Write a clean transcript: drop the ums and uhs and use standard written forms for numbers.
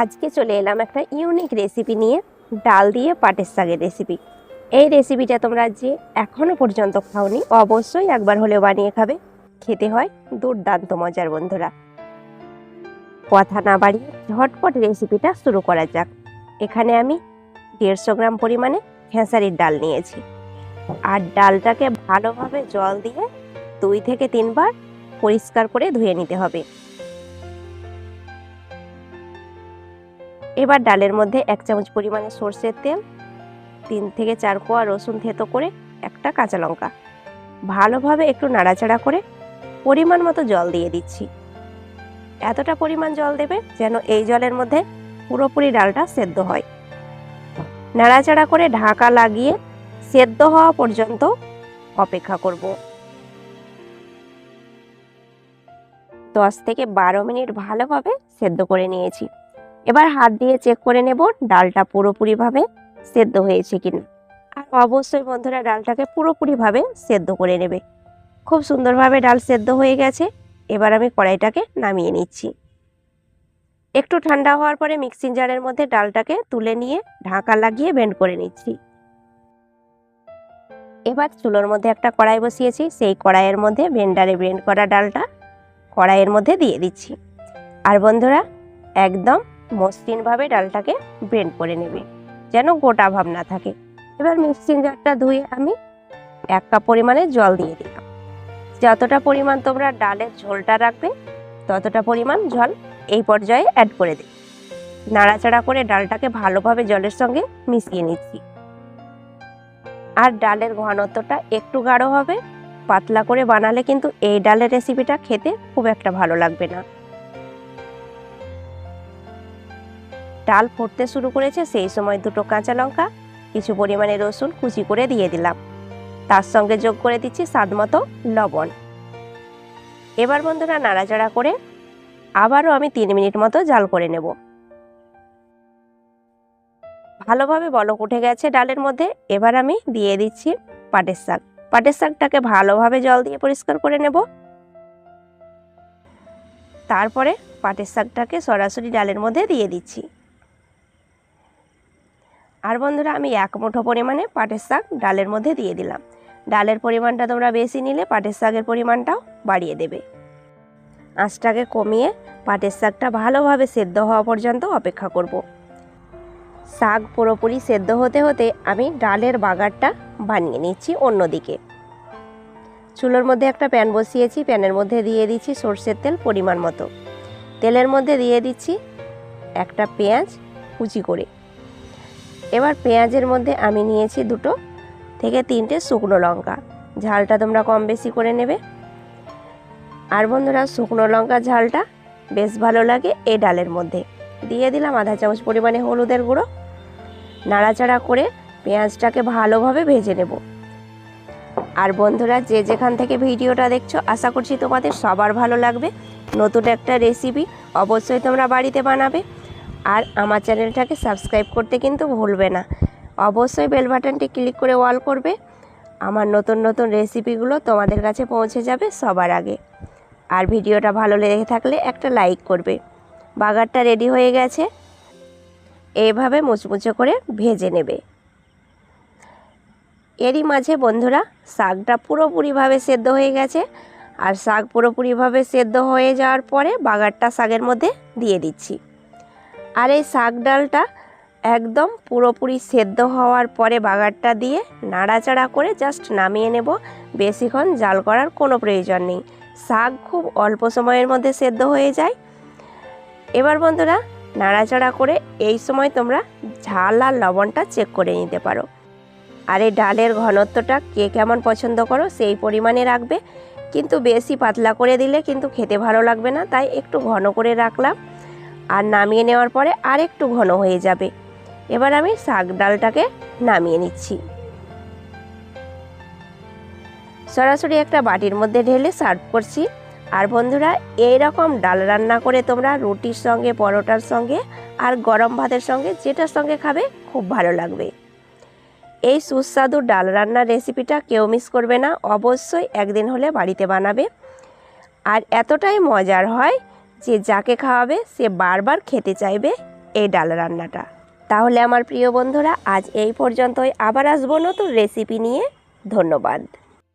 আজকে চলে এলাম একটা ইউনিক রেসিপি নিয়ে, ডাল দিয়ে পাটের শাকের রেসিপি। এই রেসিপিটা তোমরা যে এখনো পর্যন্ত খাওনি, অবশ্যই একবার হলেও বানিয়ে খাবে। খেতে হয় দুর্দান্ত মজার। বন্ধুরা, কথা না বাড়িয়ে ঝটপট রেসিপিটা শুরু করা যাক। এখানে আমি 150 গ্রাম পরিমাণে খেসারির ডাল নিয়েছি, আর ডালটাকে ভালোভাবে জল দিয়ে 2 থেকে 3 বার পরিষ্কার করে ধুয়ে নিতে হবে। এবার ডালের মধ্যে 1 চামচ পরিমাণে সরষের তেল, 3 থেকে 4 কোয়া রসুন থেতো করে, একটা কাঁচা লঙ্কা, ভালোভাবে একটু নাড়াচাড়া করে পরিমাণ মতো জল দিয়ে দিচ্ছি। এতটা পরিমাণ জল দেবে যেন এই জলের মধ্যে পুরোপুরি ডালটা সেদ্ধ হয়। নাড়াচাড়া করে ঢাকা লাগিয়ে সেদ্ধ হওয়া পর্যন্ত অপেক্ষা করব। 10 থেকে 12 মিনিট ভালোভাবে সেদ্ধ করে নিয়েছি। এবার হাত দিয়ে চেক করে নেব ডালটা পুরোপুরিভাবে সেদ্ধ হয়েছে কিনা। আর অবশ্যই বন্ধুরা, ডালটাকে পুরোপুরিভাবে সেদ্ধ করে নেবে। খুব সুন্দরভাবে ডাল সেদ্ধ হয়ে গেছে। এবার আমি কড়াইটাকে নামিয়ে নিচ্ছি। একটু ঠান্ডা হওয়ার পরে মিক্সিং জারের মধ্যে ডালটাকে তুলে নিয়ে ঢাকা লাগিয়ে ব্লেন্ড করে নিচ্ছি। এবার চুলোর মধ্যে একটা কড়াই বসিয়েছি, সেই কড়াইয়ের মধ্যে ব্লেন্ডারে ব্লেন্ড করা ডালটা কড়াইয়ের মধ্যে দিয়ে দিচ্ছি। আর বন্ধুরা, একদম মসৃণভাবে ডালটাকে ব্লেন্ড করে নেবে, যেন গোটা ভাব না থাকে। এবার মিক্সিং জারটা ধুয়ে আমি 1 কাপ পরিমাণে জল দিয়ে দিলাম। যতটা পরিমাণ তোমরা ডালের ঝোলটা রাখবে, ততটা পরিমাণ জল এই পর্যায়ে অ্যাড করে দিই। নাড়াচাড়া করে ডালটাকে ভালোভাবে জলের সঙ্গে মিশিয়ে নিচ্ছি। আর ডালের ঘনত্বটা একটু গাঢ় হবে। পাতলা করে বানালে কিন্তু এই ডালের রেসিপিটা খেতে খুব একটা ভালো লাগবে না। ডাল ফুটতে শুরু করেছে, সেই সময় 2টো কাঁচা লঙ্কা, কিছু পরিমাণে রসুন কুচি করে দিয়ে দিলাম। তার সঙ্গে যোগ করে দিচ্ছি স্বাদ মতো লবণ। এবার বন্ধুরা, নাড়াচাড়া করে আবারও আমি 3 মিনিট মতো জাল করে নেব। ভালোভাবে বলক উঠে গেছে ডালের মধ্যে। এবার আমি দিয়ে দিচ্ছি পাটের শাক। পাটের শাকটাকে ভালোভাবে জল দিয়ে পরিষ্কার করে নেব। তারপরে পাটের শাকটাকে সরাসরি ডালের মধ্যে দিয়ে দিচ্ছি। আর বন্ধুরা, আমি 1 মুঠো পরিমাণে পাটের শাক ডালের মধ্যে দিয়ে দিলাম। ডালের পরিমাণটা তোমরা বেশি নিলে পাটের শাকের পরিমাণটাও বাড়িয়ে দেবে। আঁচটাকে কমিয়ে পাটের শাকটা ভালোভাবে সেদ্ধ হওয়া পর্যন্ত অপেক্ষা করব। শাক পুরোপুরি সেদ্ধ হতে হতে আমি ডালের বাগারটা বানিয়ে নিচ্ছি অন্যদিকে। চুলোর মধ্যে একটা প্যান বসিয়েছি, প্যানের মধ্যে দিয়ে দিচ্ছি সরষের তেল পরিমাণ মতো। তেলের মধ্যে দিয়ে দিচ্ছি একটা পেঁয়াজ কুচি করে। এবার পেঁয়াজের মধ্যে আমি নিয়েছি 2 থেকে 3টে শুকনো লঙ্কা। ঝালটা তোমরা কম বেশি করে নেবে। আর বন্ধুরা, শুকনো লঙ্কা ঝালটা বেশ ভালো লাগে এই ডালের মধ্যে। দিয়ে দিলাম আধা চামচ পরিমাণে হলুদের গুঁড়ো। নাড়াচাড়া করে পেঁয়াজটাকে ভালোভাবে ভেজে নেব। আর বন্ধুরা, যে যেখান থেকে ভিডিওটা দেখছো, আশা করছি তোমাদের সবার ভালো লাগবে। নতুন একটা রেসিপি অবশ্যই তোমরা বাড়িতে বানাবে। আর আমার চ্যানেলটাকে সাবস্ক্রাইব করতে কিন্তু ভুলবে না। অবশ্যই বেল বাটনটি ক্লিক করে অল করবে। আমার নতুন নতুন রেসিপিগুলো তোমাদের কাছে পৌঁছে যাবে সবার আগে। আর ভিডিওটা ভালো লেগে থাকলে একটা লাইক করবে। বাগারটা রেডি হয়ে গেছে। এইভাবে মুচমুচে করে ভেজে নেবে। এরই মাঝে বন্ধুরা, শাকটা পুরোপুরিভাবে সেদ্ধ হয়ে গেছে। আর শাক পুরোপুরিভাবে সেদ্ধ হয়ে যাওয়ার পরে বাগারটা শাকের মধ্যে দিয়ে দিচ্ছি। আর এই শাক ডালটা একদম পুরোপুরি সেদ্ধ হওয়ার পরে বাগারটা দিয়ে নাড়াচাড়া করে জাস্ট নামিয়ে নেব। বেশিক্ষণ জাল করার কোনো প্রয়োজন নেই। শাক খুব অল্প সময়ের মধ্যে সেদ্ধ হয়ে যায়। এবার বন্ধুরা, নাড়াচাড়া করে এই সময় তোমরা ঝাল আর লবণটা চেক করে নিতে পারো। আর এই ডালের ঘনত্বটা কে কেমন পছন্দ করো সেই পরিমাণে রাখবে। কিন্তু বেশি পাতলা করে দিলে কিন্তু খেতে ভালো লাগবে না, তাই একটু ঘন করে রাখলাম। আর নামিয়ে নেওয়ার পরে আর একটু ঘন হয়ে যাবে। এবার আমি শাক ডালটাকে নামিয়ে নিচ্ছি। সরাসরি একটা বাটির মধ্যে ঢেলে সার্ভ করছি। আর বন্ধুরা, এই রকম ডাল রান্না করে তোমরা রুটির সঙ্গে, পরোটার সঙ্গে আর গরম ভাতের সঙ্গে, যেটার সঙ্গে খাবে খুব ভালো লাগবে। এই সুস্বাদু ডাল রান্নার রেসিপিটা কেউ মিস করবে না। অবশ্যই একদিন হলে বাড়িতে বানাবে। আর এতটাই মজার হয় যে যাকে খাওয়াবে সে বারবার খেতে চাইবে এই ডাল রান্নাটা। তাহলে আমার প্রিয় বন্ধুরা, আজ এই পর্যন্তই। আবার আসবো নতুন রেসিপি নিয়ে। ধন্যবাদ।